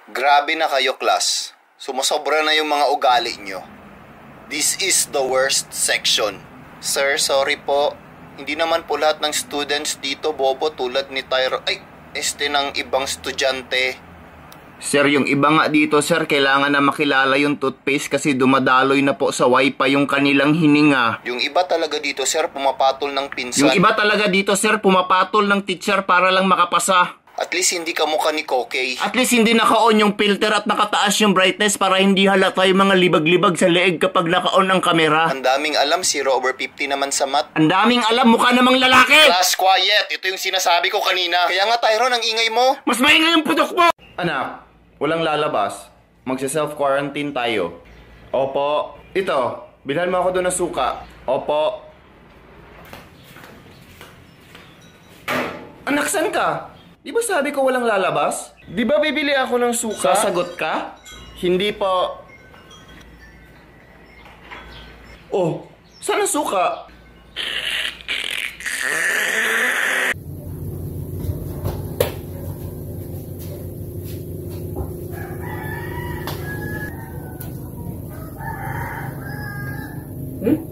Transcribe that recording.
Grabe na kayo, class. Sumusobra na yung mga ugali nyo. This is the worst section. Sir, sorry po. Hindi naman po lahat ng students dito bobo tulad ni Tyro. Ng ibang estudyante. Sir, yung iba nga dito, sir, kailangan na makilala yung toothpaste kasi dumadaloy na po sa wifi yung kanilang hininga. Yung iba talaga dito, sir, pumapatol ng pinsan. Yung iba talaga dito, sir, pumapatol ng teacher para lang makapasa. At least hindi ka mukha ni Kokey. At least hindi naka-on yung filter at nakataas yung brightness para hindi halata yung mga libag-libag sa leeg kapag naka-on ang kamera. Ang daming alam, 0/50 naman sa math. Ang daming alam, mukha namang lalaki! Class, quiet! Ito yung sinasabi ko kanina. Kaya nga, Tyron, ang ingay mo. Mas maingay yung putok mo! Anak, walang lalabas. Magsa-self-quarantine tayo. Opo. Ito, bilhan mo ako doon ng suka. Opo. Anak, saan ka? Di ba sabi ko walang lalabas? Di ba bibili ako ng suka? Sasagot ka? Hindi po. Oh, saan ang suka? Hmm?